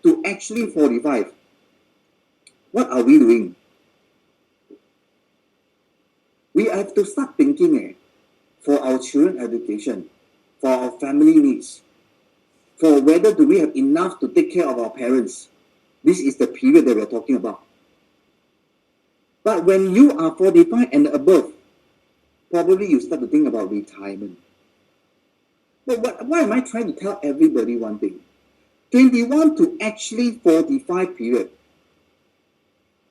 to actually 45, what are we doing? We have to start thinking for our children education, for our family needs, for whether do we have enough to take care of our parents. This is the period that we're talking about. But when you are 45 and above, probably you start to think about retirement. But why am I trying to tell everybody one thing? 21 to actually 45 period,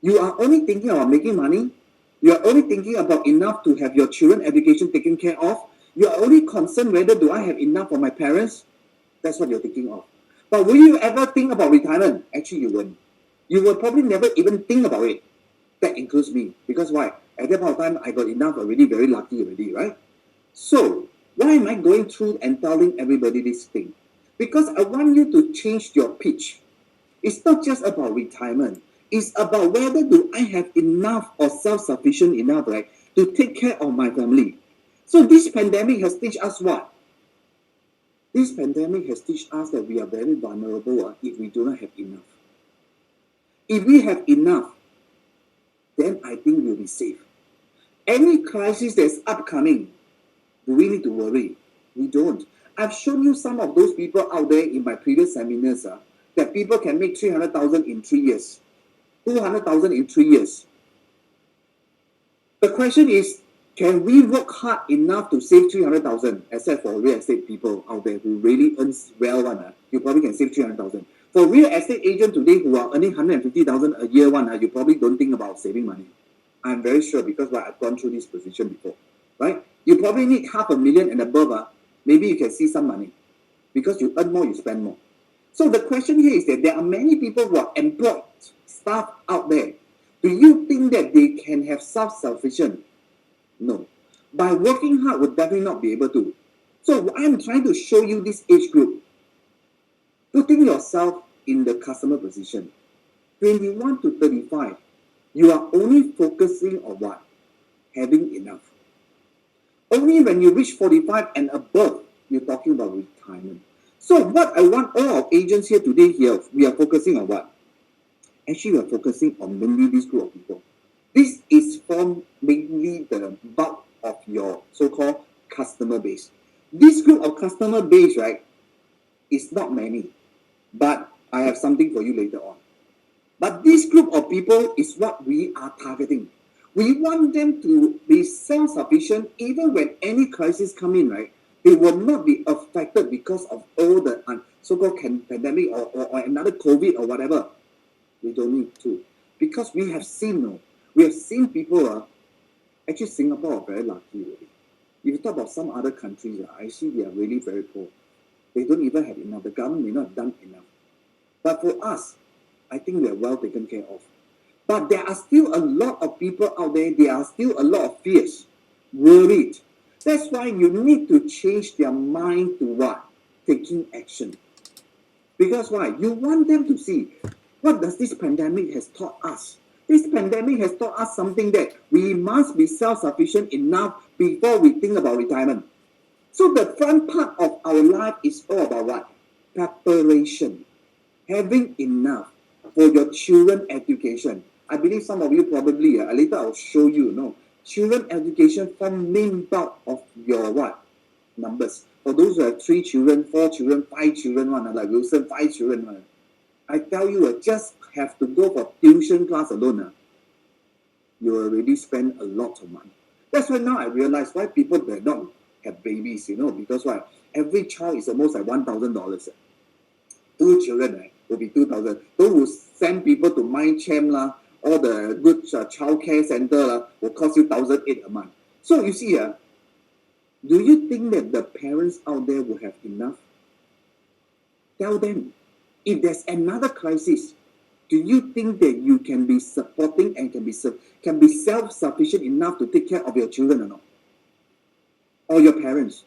you are only thinking about making money. You are only thinking about enough to have your children education taken care of. You are only concerned whether do I have enough for my parents. That's what you're thinking of. But will you ever think about retirement? Actually, you won't. You will probably never even think about it. That includes me. Because why? At that point of time, I got enough already, very lucky already, right? So, why am I going through and telling everybody this thing? Because I want you to change your pitch. It's not just about retirement. It's about whether do I have enough or self-sufficient enough, right, to take care of my family. So this pandemic has teach us what? This pandemic has teach us that we are very vulnerable if we do not have enough. If we have enough, then I think we'll be safe. Any crisis that's upcoming, do we need to worry? We don't. I've shown you some of those people out there in my previous seminars that people can make 300,000 in 3 years, 200,000 in 3 years. The question is, can we work hard enough to save 300,000? Except for real estate people out there who really earns well you probably can save 300,000. For real estate agent today who are earning 150,000 a year you probably don't think about saving money. I'm very sure because I've gone through this position before, right? You probably need 500,000 and above. Maybe you can see some money because you earn more, you spend more. So the question here is that there are many people who are employed staff out there. Do you think that they can have self-sufficient? No. By working hard, would definitely not be able to. So I'm trying to show you this age group. Putting yourself in the customer position. 21 to 35, you are only focusing on what? Having enough. Only when you reach 45 and above, you're talking about retirement. So what I want all our agents here today we are focusing on what? Actually, we are focusing on mainly this group of people. This is from mainly the bulk of your so-called customer base. This group of customer base, right, is not many, but I have something for you later on. But this group of people is what we are targeting. We want them to be self-sufficient even when any crisis come in, right? They will not be affected because of all the so-called pandemic or another COVID or whatever. We don't need to. Because we have seen people, actually Singapore are very lucky really. If you talk about some other countries, I see they are really very poor. They don't even have enough. The government may not have done enough. But for us, I think we are well taken care of. But there are still a lot of people out there, there are still a lot of fears, worried. That's why you need to change their mind to what? Taking action. Because why? You want them to see, what does this pandemic has taught us? This pandemic has taught us something that we must be self-sufficient enough before we think about retirement. So the front part of our life is all about what? Preparation. Having enough for your children education. I believe some of you probably, later I'll show you, children education form main bulk of your what? Numbers. For those who have 3 children, 4 children, 5 children, like Wilson, 5 children, I tell you, just have to go for tuition class alone. You already spend a lot of money. That's why now I realize why people do not have babies, because why? Every child is almost like $1,000. 2 children will be 2,000. Those who send people to MindChamp, all the good child care center will cost you 1,800 a month. So you see, do you think that the parents out there will have enough? Tell them, if there's another crisis, do you think that you can be supporting and can be self-sufficient enough to take care of your children or not? Or your parents?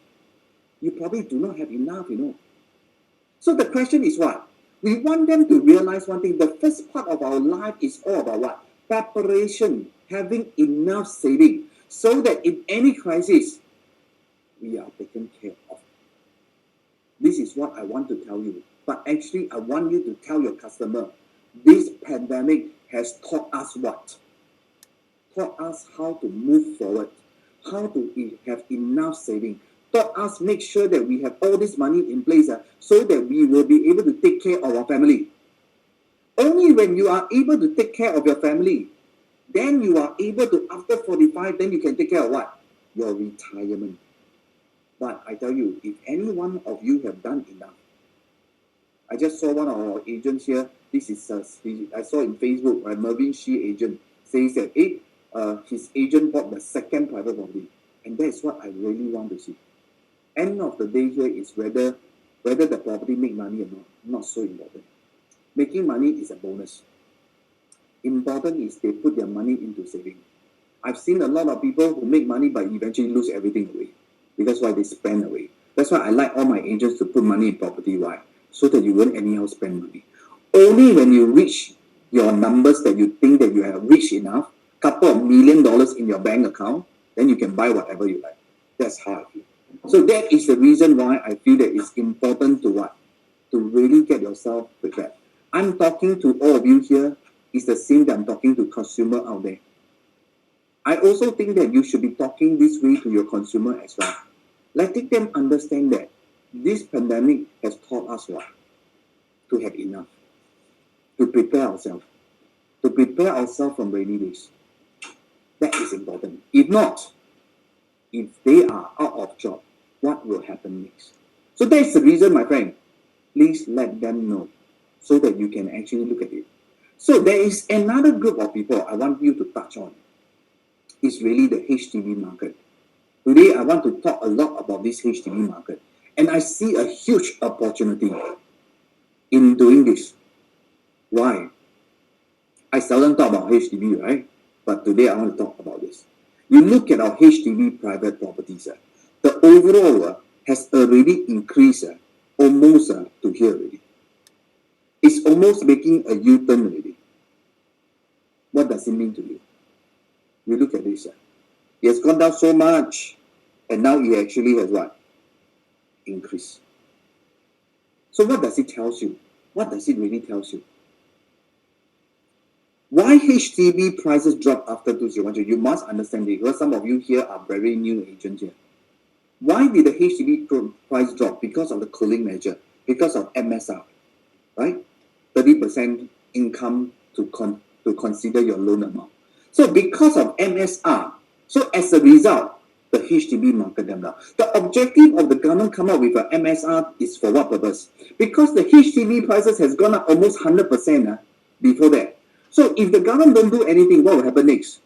You probably do not have enough, So the question is what? We want them to realize one thing. The first part of our life is all about what? Preparation, having enough saving, so that in any crisis, we are taken care of. This is what I want to tell you. But actually, I want you to tell your customer, this pandemic has taught us what? Taught us how to move forward, how to have enough saving, taught us make sure that we have all this money in place so that we will be able to take care of our family. Only when you are able to take care of your family, then you are able to, after 45, then you can take care of what? Your retirement. But I tell you, if any one of you have done enough, I just saw one of our agents here. This is I saw in Facebook, right? Mervyn Shi agent says that his agent bought the second private property, and that's what I really want to see. End of the day here is whether the property make money or not so important. Making money is a bonus. Important is they put their money into saving. I've seen a lot of people who make money but eventually lose everything away. Because why? They spend away. That's why I like all my agents to put money in property. Why? So that you won't anyhow spend money. Only when you reach your numbers that you think that you have reached enough, couple of $1 million in your bank account, then you can buy whatever you like. That's how I feel. So that is the reason why I feel that it's important to what? To really get yourself prepared. I'm talking to all of you here. It's the same that I'm talking to consumer out there. I also think that you should be talking this way to your consumer as well. Letting them understand that this pandemic has taught us what? To have enough. To prepare ourselves. To prepare ourselves from rainy days. That is important. If not, if they are out of job, what will happen next? So that's the reason, my friend. Please let them know so that you can actually look at it. So there is another group of people I want you to touch on. It's really the HDB market. Today, I want to talk a lot about this HDB market. And I see a huge opportunity in doing this. Why? I seldom talk about HDB, right? But today, I want to talk about this. You look at our HDB private properties, the overall has already increased almost to here already. It's almost making a U-turn already. What does it mean to you? You look at this. It has gone down so much, and now it actually has what? Increased. So what does it tell you? What does it really tell you? Why HDB prices drop after 2012? You must understand it, because some of you here are very new agents here. Why did the HDB price drop? Because of the cooling measure, because of MSR, right? 30% income to consider your loan amount. So because of MSR, so as a result, the HDB market them down. The objective of the government come up with an MSR is for what purpose? Because the HDB prices has gone up almost 100% before that. So if the government don't do anything, what will happen next?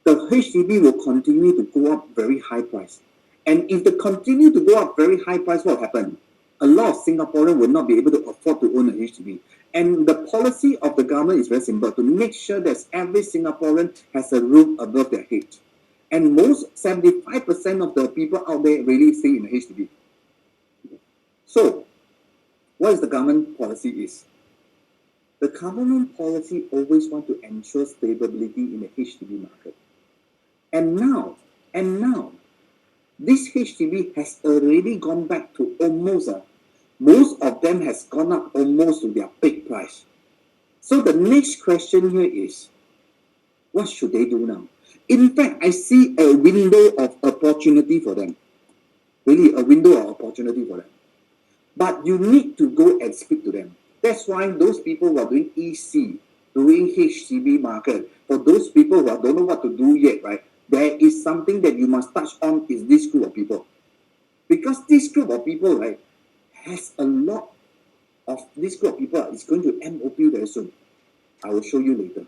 The HDB will continue to go up very high price. And if they continue to go up very high price, what will happen? A lot of Singaporeans will not be able to afford to own a HDB. And the policy of the government is very simple, to make sure that every Singaporean has a roof above their head. And most 75% of the people out there really stay in a HDB. So, what is the government policy is? The government policy always want to ensure stability in the HDB market. And now, this HDB has already gone back to almost, most of them has gone up almost to their peak price. So the next question here is, what should they do now? In fact, I see a window of opportunity for them. Really, a window of opportunity for them. But you need to go and speak to them. That's why those people who are doing EC, doing HDB market, for those people who don't know what to do yet, right? There is something that you must touch on is this group of people. Because this group of people, right, has a lot of this group of people is going to MOP very soon. I will show you later.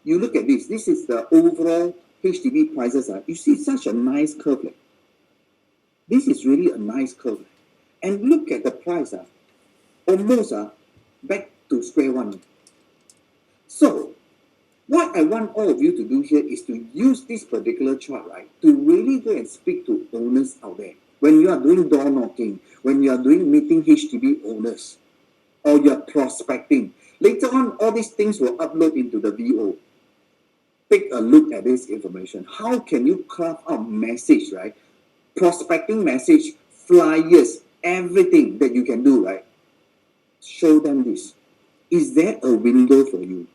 You look at this. This is the overall HDB prices. You see such a nice curve. This is really a nice curve. And look at the price. Almost back to square one. So, what I want all of you to do here is to use this particular chart, right, to really go and speak to owners out there. When you are doing door knocking, when you are doing meeting HDB owners, or you are prospecting, later on, all these things will upload into the VO. Take a look at this information. How can you craft out message, right? Prospecting message, flyers, everything that you can do, right? show them this. Is there a window for you?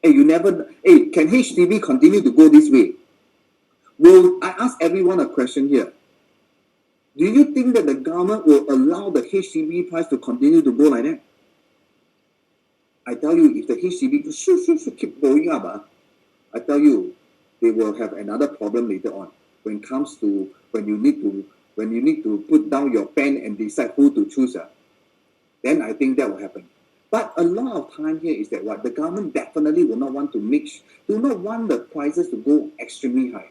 Hey, you never. Hey, can HDB continue to go this way? Will I ask everyone a question here? Do you think that the government will allow the HDB price to continue to go like that? I tell you, if the HDB should keep going up, I tell you, they will have another problem later on when it comes to when you need to put down your pen and decide who to choose. Then I think that will happen. But a lot of time here is that what the government definitely will not want do not want the prices to go extremely high.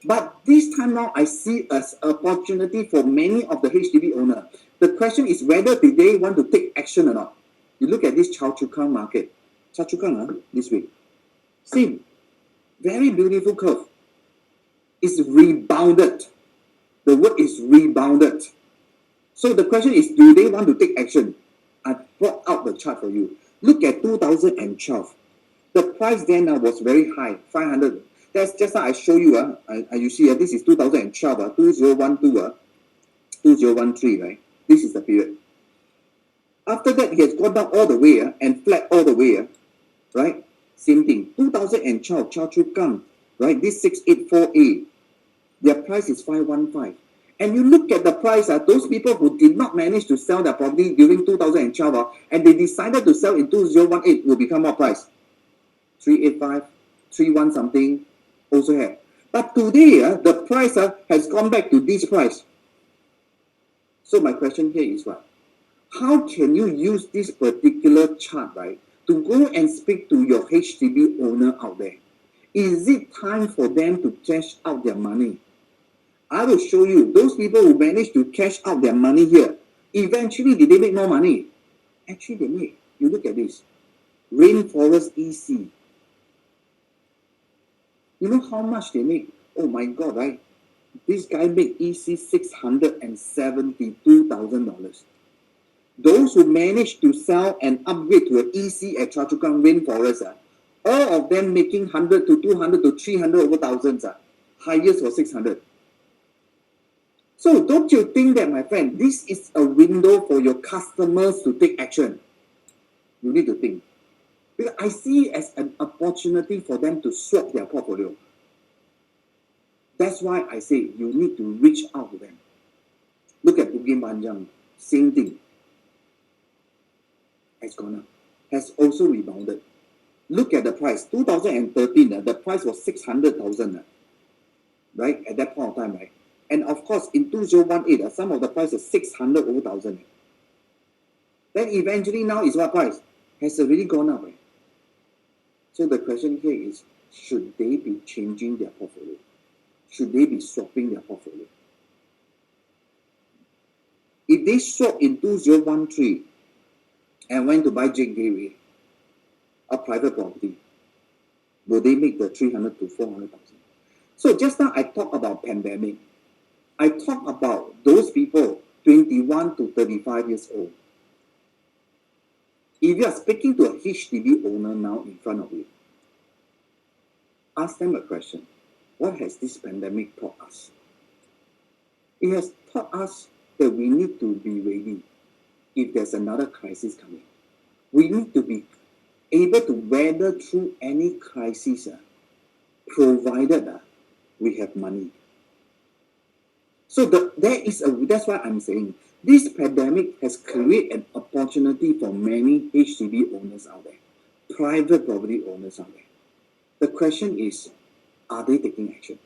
But this time now, I see as opportunity for many of the HDB owner. The question is whether they want to take action or not. You look at this Choa Chu Kang market. Choa Chu Kang, this way. Same. Very beautiful curve. It's rebounded. The word is rebounded. So the question is, do they want to take action? I brought out the chart for you. Look at 2012. The price then was very high, 500. That's just how I show you. You see, this is 2012, 2012, 2013, right? This is the period. After that, it has gone down all the way and flat all the way, right? Same thing. 2012, Choa Chu Kang, right? This 684A, their price is 515. And you look at the price, those people who did not manage to sell their property during 2012, and they decided to sell in 2018 will become what price? 385, 31 something, also have. But today, the price has gone back to this price. So my question here is what? How can you use this particular chart, right, to go and speak to your HDB owner out there? Is it time for them to cash out their money? I will show you those people who managed to cash out their money here. Eventually, did they make more money? Actually, they made. You look at this. Rainforest EC. You know how much they make? Oh my God, right? This guy made EC $672,000. Those who managed to sell and upgrade to an EC at Choa Chu Kang Rainforest, all of them making 100 to 200 to 300 over thousands. Highest was 600. So don't you think that, my friend, this is a window for your customers to take action? You need to think. Because I see it as an opportunity for them to swap their portfolio. That's why I say you need to reach out to them. Look at Bukit Panjang, same thing. Has gone up, has also rebounded. Look at the price. 2013, the price was 600,000, right? At that point of time, right? And of course, in 2018, some of the price is 600 over thousand. Then eventually now is what price? Has already gone up, right? So the question here is, should they be changing their portfolio? Should they be swapping their portfolio? If they swap in 2013 and went to buy Jake Gateway, a private property, will they make the 300 to 400,000? So just now I talked about pandemic. I talk about those people 21 to 35 years old. If you are speaking to a HDB owner now in front of you, ask them a question. What has this pandemic taught us? It has taught us that we need to be ready if there's another crisis coming. We need to be able to weather through any crisis, provided we have money. So that's why I'm saying this pandemic has created an opportunity for many HDB owners out there, private property owners out there. The question is, are they taking action?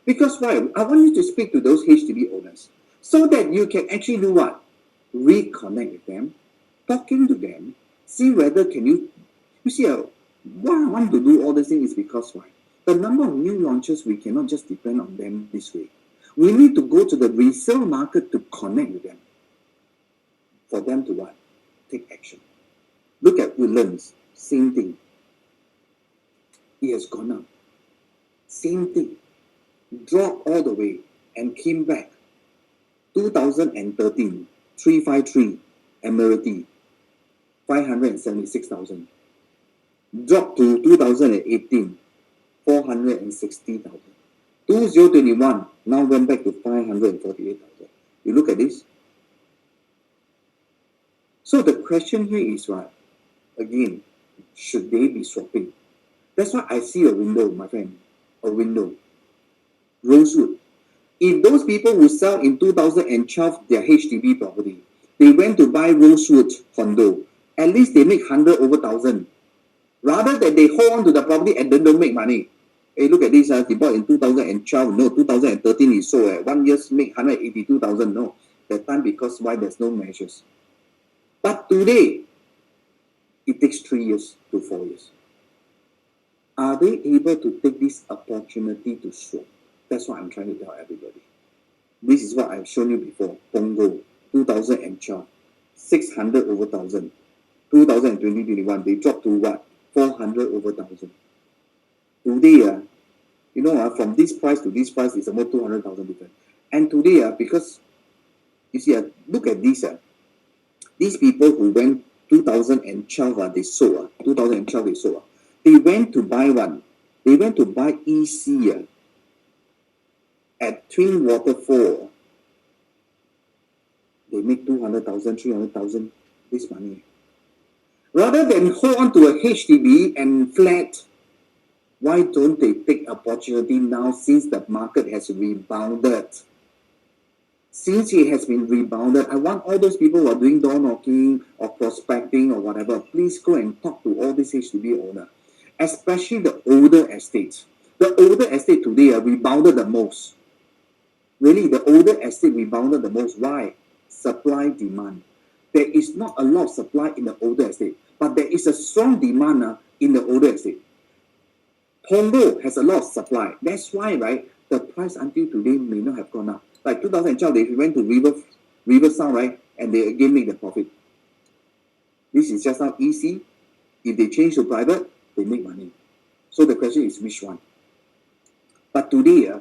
Because why? I want you to speak to those HDB owners so that you can actually do what? Reconnect with them, talking to them, see whether you see, why I want to do all these things is because why? The number of new launches, we cannot just depend on them this way. We need to go to the resale market to connect with them. For them to what? Take action. Look at Woodlands, same thing. It has gone up. Same thing. Dropped all the way and came back. 2013, 353, Admiralty, 576,000. Dropped to 2018, 460,000. 2021 now went back to 548,000. You look at this. So the question here is what? Again, should they be swapping? That's why I see a window, my friend. A window. Rosewood. If those people who sell in 2012 their HDB property, they went to buy Rosewood condo, at least they make 100 over 1,000. Rather than they hold on to the property and then don't make money. Hey, look at this. He bought in 2012. No, 2013 he sold. 1 year make 182,000. No, that time because why there's no measures. But today, it takes 3 years to 4 years. Are they able to take this opportunity to swap? That's what I'm trying to tell everybody. This is what I've shown you before. Punggol, 2012, 600 over 1,000. 2020-21, they dropped to what? 400 over 1,000. Today, from this price to this price is about 200,000 different. And today, because you see, look at this. These people who went 2012, they sold. 2012 they sold. They went to buy one. They went to buy EC at Twin Waterfall. They make 200,000, 300,000 this money. Rather than hold on to a HDB and flat, why don't they take opportunity now since the market has rebounded? Since it has been rebounded, I want all those people who are doing door knocking or prospecting or whatever, please go and talk to all these HDB owners, especially the older estates. The older estate today rebounded the most. Really, the older estate rebounded the most. Why? Supply, demand. There is not a lot of supply in the older estate, but there is a strong demand in the older estate. Punggol has a lot of supply. That's why, right, the price until today may not have gone up. Like 2012, they went to River Sound, right, and they again make the profit. This is just now EC. If they change to private, they make money. So the question is which one? But today,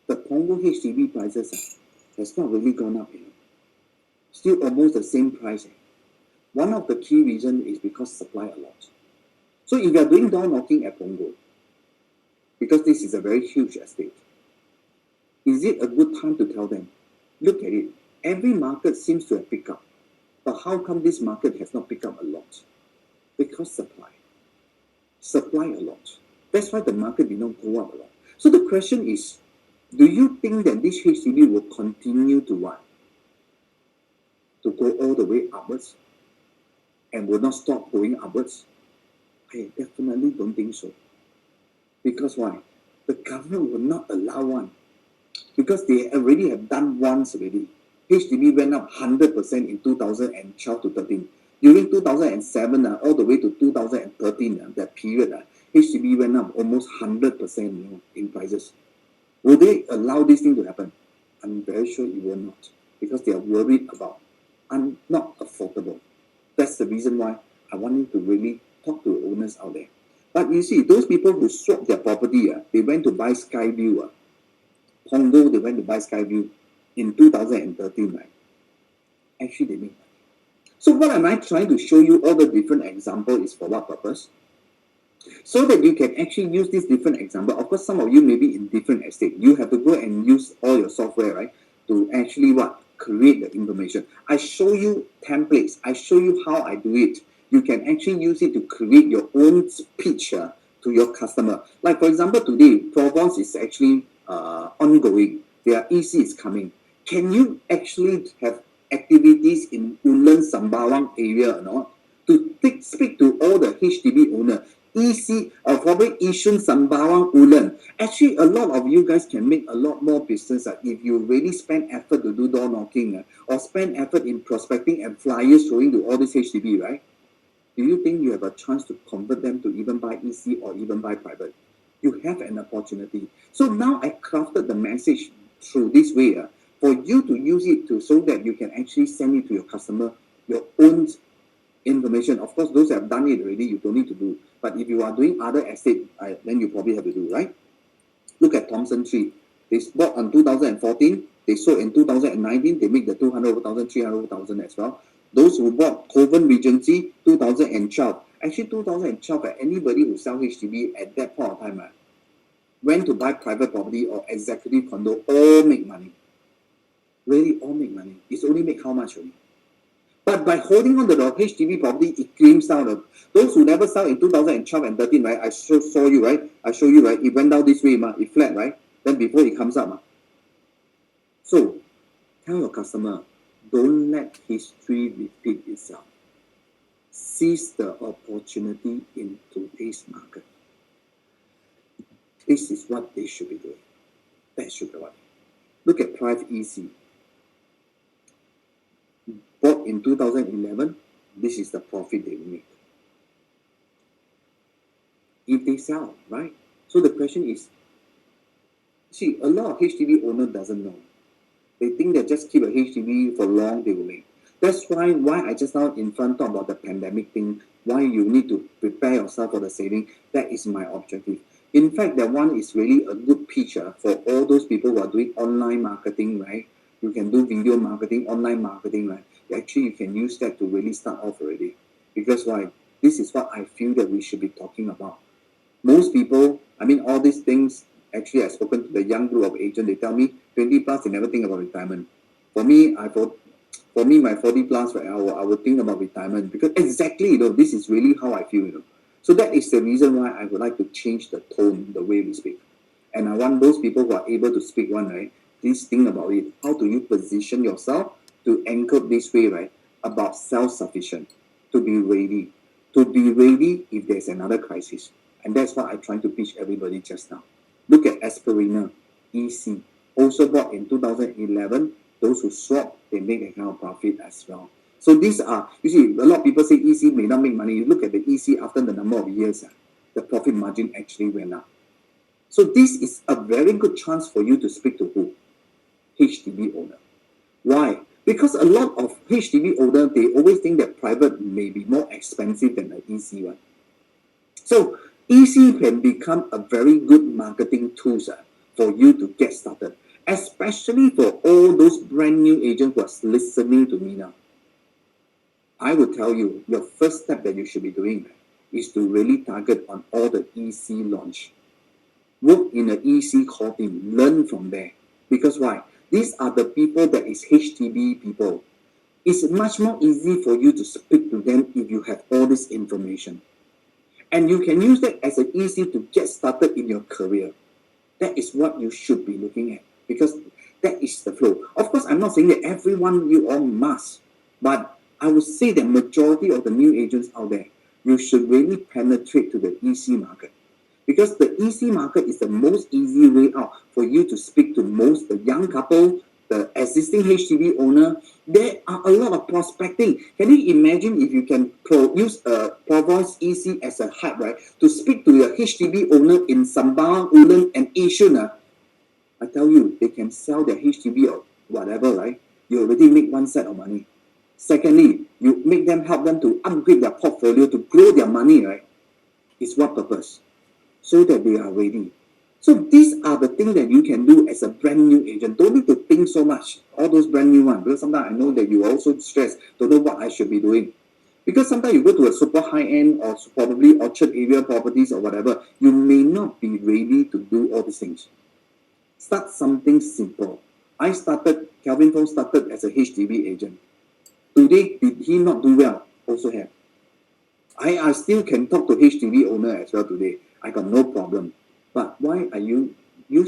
the Punggol HDB prices has not really gone up. Still almost the same price. One of the key reasons is because supply a lot. So if you are doing door knocking at Punggol, because this is a very huge estate, is it a good time to tell them, look at it, every market seems to have picked up, but how come this market has not picked up a lot? Because supply a lot. That's why the market did not go up a lot. So the question is, do you think that this HDB will continue to what? To go all the way upwards and will not stop going upwards? I definitely don't think so. Because why? The government will not allow one. Because they already have done once already. HDB went up 100% in 2012 to 13. During 2007, all the way to 2013, that period, HDB went up almost 100% in prices. Will they allow this thing to happen? I'm very sure it will not. Because they are worried about not affordable. That's the reason why I want you to really talk to owners out there. But you see, those people who swapped their property, they went to buy Skyview. Punggol, they went to buy Skyview in 2013, right? Actually, they made money. So what am I trying to show you all the different examples is for what purpose? So that you can actually use this different example. Of course, some of you may be in different estate. You have to go and use all your software, right? To actually what? Create the information. I show you templates. I show you how I do it. You can actually use it to create your own pitch to your customer. Like for example, today, Provence is actually ongoing. Their EC is coming. Can you actually have activities in Woodlands, Sembawang area or not? To speak to all the HDB owner, EC or probably Yishun, Sembawang, Woodland. Actually, a lot of you guys can make a lot more business if you really spend effort to do door knocking or spend effort in prospecting and flyers showing to all this HDB, right? Do you think you have a chance to convert them to even buy EC or even buy private? You have an opportunity. So now I crafted the message through this way for you to use it so that you can actually send it to your customer, your own information. Of course, those that have done it already, you don't need to do. But if you are doing other estate, then you probably have to do, right? Look at Thompson Tree. They bought in 2014. They sold in 2019. They make the 200,000, 300,000 as well. Those who bought Kovan Regency 2012. Actually, 2012, anybody who sell HDB at that point of time went to buy private property or executive condo, all make money. Really, all make money. It's only make how much only? But by holding on to the HDB property, it claims down. Those who never sell in 2012 and 13, right? I saw you, right? I show you, right? It went down this way, it flat, right? Then before it comes up. So tell your customer, don't let history repeat itself. Seize the opportunity in today's market. This is what they should be doing. That should be what. Look at Thrive EC. Bought in 2011, this is the profit they make. If they sell, right? So the question is, see, a lot of HDB owner doesn't know. They think that just keep a HDB for long, they will make. That's why I just now in front talk about the pandemic thing, why you need to prepare yourself for the saving. That is my objective. In fact, that one is really a good picture for all those people who are doing online marketing, right? You can do video marketing, online marketing, right? Actually, you can use that to really start off already. Because why? This is what I feel that we should be talking about. Most people, I mean, all these things, actually, I've spoken to the young group of agents, they tell me 20 plus, they never think about retirement. For me, my 40 plus, right, I would think about retirement because exactly, this is really how I feel. So that is the reason why I would like to change the tone, the way we speak. And I want those people who are able to speak one, right, please think about it. How do you position yourself to anchor this way, right, about self-sufficient, to be ready, if there's another crisis. And that's what I'm trying to teach everybody just now. Look at Aspirina, EC, also bought in 2011. Those who swap, they make a kind of profit as well. So these are, you see, a lot of people say EC may not make money. You look at the EC after the number of years, the profit margin actually went up. So this is a very good chance for you to speak to who? HDB owner. Why? Because a lot of HDB owner, they always think that private may be more expensive than the EC one. So EC can become a very good marketing tool for you to get started, especially for all those brand new agents who are listening to me now. I will tell you, your first step that you should be doing is to really target on all the EC launch. Work in an EC core team, learn from there. Because why? These are the people that is HDB people. It's much more easy for you to speak to them if you have all this information. And you can use that as an EC to get started in your career. That is what you should be looking at because that is the flow. Of course, I'm not saying that everyone you all must, but I would say that majority of the new agents out there, you should really penetrate to the EC market because the EC market is the most easy way out for you to speak to most the young couple, the existing HDB owner. There are a lot of prospecting. Can you imagine if you can use a Provence EC as a hub, right, to speak to your HDB owner in Sambal, Woodland, and Yishun? I tell you, they can sell their HDB or whatever, right? You already make one set of money. Secondly, you make them help them to upgrade their portfolio to grow their money, right? It's what purpose? So that they are ready. So these are the things that you can do as a brand new agent. Don't need to think so much, all those brand new ones, because sometimes I know that you also stress, don't know what I should be doing. Because sometimes you go to a super high-end or probably Orchard area properties or whatever, you may not be ready to do all these things. Start something simple. Kelvin Fong started as a HDB agent. Today, did he not do well? Also have. I still can talk to HDB owner as well today. I got no problem. But why are you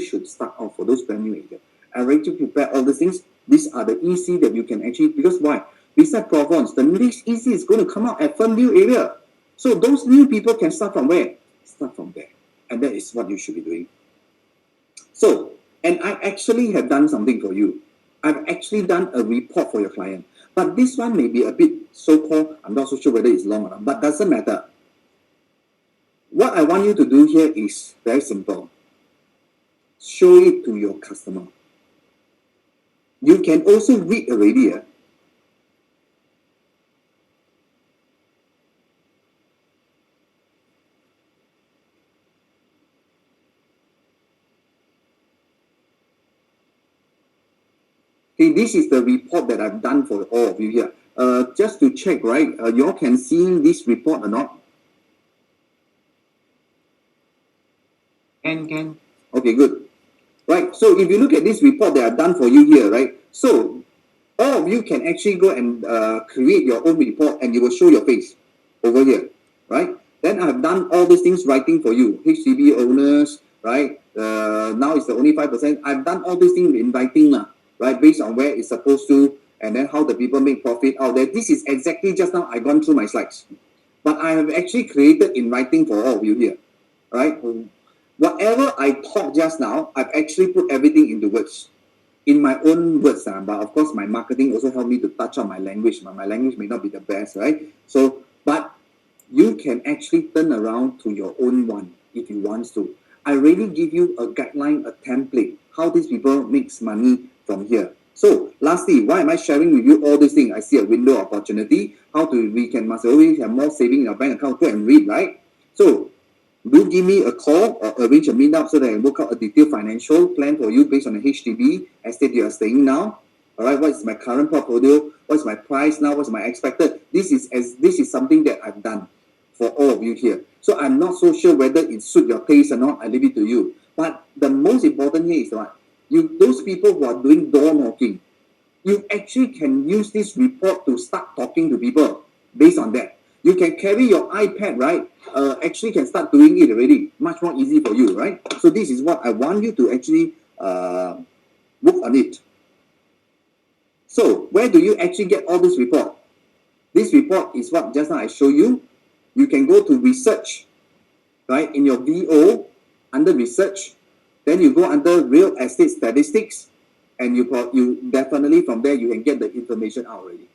should start off for those brand new agents. I already prepare all the things. These are the EC that you can actually, because why? Beside Provence, the next EC is going to come out at Fernview area. So those new people can start from where? Start from there. And that is what you should be doing. So, and I actually have done something for you. I've actually done a report for your client. But this one may be a bit so-called, I'm not so sure whether it's long or not, but doesn't matter. What I want you to do here is very simple. Show it to your customer. You can also read already. Okay, this is the report that I've done for all of you here. Just to check, right? You all can see this report or not? Can. Okay, good. Right, so if you look at this report that I've done for you here, right? So All of you can actually go and create your own report, and you will show your face over here, right? Then I've done all these things writing for you. HDB owners, right? Now it's the only 5%. I've done all these things in writing, right? Based on where it's supposed to, and then how the people make profit out there. This is exactly just now I gone through my slides, but I have actually created in writing for all of you here, right? Whatever I talked just now, I've actually put everything into words, in my own words, but of course my marketing also helped me to touch on my language. My language may not be the best, right? So, but you can actually turn around to your own one if you want to. I really give you a guideline, a template, how these people makes money from here. So lastly, why am I sharing with you all these things? I see a window of opportunity. How to we can must always have more saving in our bank account. Go and read, right? So do give me a call or arrange a meetup so that I can work out a detailed financial plan for you based on the HDB estate you are staying now. All right, what is my current portfolio? What's my price now? What's my expected? This is something that I've done for all of you here. So I'm not so sure whether it suits your taste or not. I leave it to you. But the most important here is what you those people who are doing door knocking, you actually can use this report to start talking to people based on that. You can carry your iPad, right? Actually can start doing it already. Much more easy for you, right? So this is what I want you to actually work on it. So where do you actually get all this report? This report is what just now I show you. You can go to research, right? In your VO, under research, then you go under real estate statistics, and you definitely from there you can get the information out already.